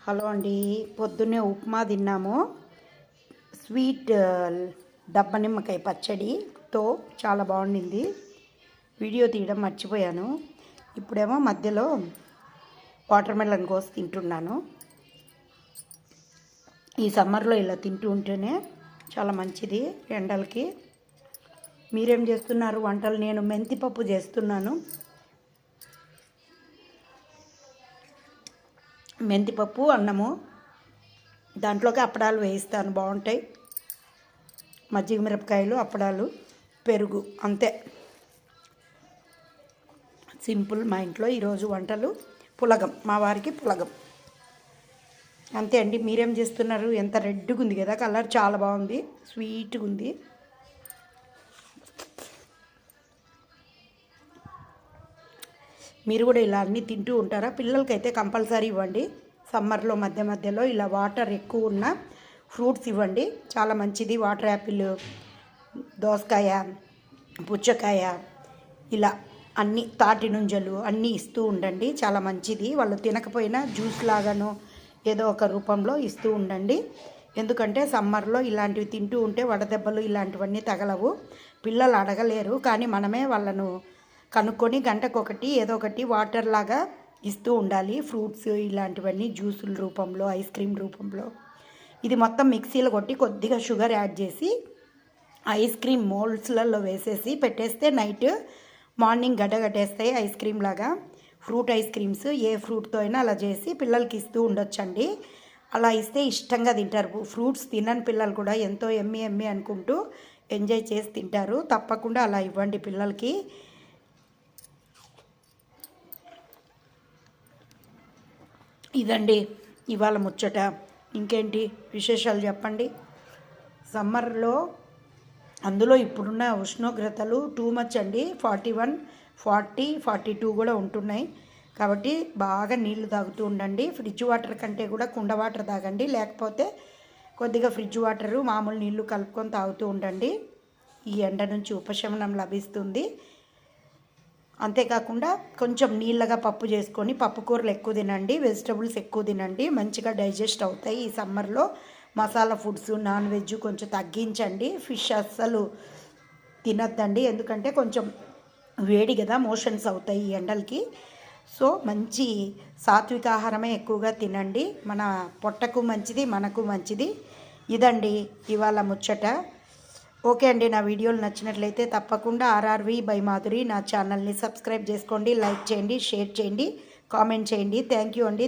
Hello అండి, పొద్దున్నే ఉప్మా తిన్నాము. స్వీట్ దబ్బ నిమ్మకాయ పచ్చడితో చాలా బాగుండింది. వీడియో తీయడం మర్చిపోయాను. ఇప్పుడేమో మధ్యలో వాటర్ మెలన్ కోసి తింటున్నాను. ఈ సమ్మర్లో ఇలా తింటూ ఉంటేనే చాలా మంచిది ఎండలకి. మీరేం చేస్తున్నారు వంటలు? నేను మెంతిపప్పు చేస్తున్నాను. మెంతిపప్పు అన్నము, దాంట్లోకి అప్పడాలు వేయిస్తాను, బాగుంటాయి. మజ్జిగ మిరపకాయలు, అప్పడాలు, పెరుగు, అంతే సింపుల్. మా ఇంట్లో ఈరోజు వంటలు పులగం, మా వారికి పులగం, అంతే అండి. మీరేం చేస్తున్నారు? ఎంత రెడ్గా ఉంది కదా, కలర్ చాలా బాగుంది, స్వీట్గా ఉంది. మీరు కూడా ఇలా అన్నీ తింటూ ఉంటారా? పిల్లలకైతే కంపల్సరీ ఇవ్వండి. సమ్మర్లో మధ్య మధ్యలో ఇలా వాటర్ ఎక్కువ ఉన్న ఫ్రూట్స్ ఇవ్వండి, చాలా మంచిది. వాటర్ యాపిల్, దోసకాయ, పుచ్చకాయ, ఇలా అన్నీ, తాటి నుంజలు అన్నీ ఇస్తూ ఉండండి, చాలా మంచిది. వాళ్ళు తినకపోయినా జ్యూస్ లాగానో ఏదో ఒక రూపంలో ఇస్తూ ఉండండి. ఎందుకంటే సమ్మర్లో ఇలాంటివి తింటూ ఉంటే వడదెబ్బలు ఇలాంటివన్నీ తగలవు. పిల్లలు అడగలేరు, కానీ మనమే వాళ్ళను కనుక్కొని గంటకొకటి ఏదో ఒకటి వాటర్ లాగా ఇస్తూ ఉండాలి. ఫ్రూట్స్ ఇలాంటివన్నీ జ్యూసుల రూపంలో, ఐస్ క్రీమ్ రూపంలో. ఇది మొత్తం మిక్సీలో కొట్టి కొద్దిగా షుగర్ యాడ్ చేసి ఐస్ క్రీమ్ మోల్డ్స్లలో వేసేసి పెట్టేస్తే నైట్ మార్నింగ్ గడ్డగట్టేస్తాయి ఐస్ క్రీమ్ లాగా. ఫ్రూట్ ఐస్ క్రీమ్స్ ఏ ఫ్రూట్తో అయినా అలా చేసి పిల్లలకి ఇస్తూ ఉండొచ్చండి. అలా ఇస్తే ఇష్టంగా తింటారు. ఫ్రూట్స్ తినని పిల్లలు కూడా ఎంతో ఎమ్మి ఎమ్మి అనుకుంటూ ఎంజాయ్ చేసి తింటారు. తప్పకుండా అలా ఇవ్వండి పిల్లలకి. ఇదండి ఇవాళ ముచ్చట. ఇంకేంటి విశేషాలు చెప్పండి. సమ్మర్లో అందులో ఇప్పుడున్న ఉష్ణోగ్రతలు టూ మచ్ అండి. 41, 40, 42 కూడా ఉంటున్నాయి. కాబట్టి బాగా నీళ్లు తాగుతూ ఉండండి. ఫ్రిడ్జ్ వాటర్ కంటే కూడా కుండ వాటర్ తాగండి, లేకపోతే కొద్దిగా ఫ్రిడ్జ్ వాటరు మామూలు నీళ్లు కలుపుకొని తాగుతూ ఉండండి. ఈ ఎండ నుంచి ఉపశమనం లభిస్తుంది. అంతేకాకుండా కొంచెం నీళ్ళగా పప్పు చేసుకొని పప్పు కూరలు ఎక్కువ తినండి, వెజిటబుల్స్ ఎక్కువ తినండి, మంచిగా డైజెస్ట్ అవుతాయి. ఈ సమ్మర్లో మసాలా ఫుడ్స్, నాన్ వెజ్ కొంచెం తగ్గించండి. ఫిష్ అస్సలు తినద్దండి, ఎందుకంటే కొంచెం వేడి కదా, మోషన్స్ అవుతాయి ఈ ఎండలకి. సో మంచి సాత్విక ఆహారమే ఎక్కువగా తినండి, మన పొట్టకు మంచిది, మనకు మంచిది. ఇదండి ఇవాళ ముచ్చట. ఓకే అండి, నా వీడియోలు నచ్చినట్లయితే తప్పకుండా ఆర్ఆర్వి బై మాధురి నా ఛానల్ని సబ్స్క్రైబ్ చేసుకోండి, లైక్ చేయండి, షేర్ చేయండి, కామెంట్ చేయండి. థ్యాంక్ యూ అండి.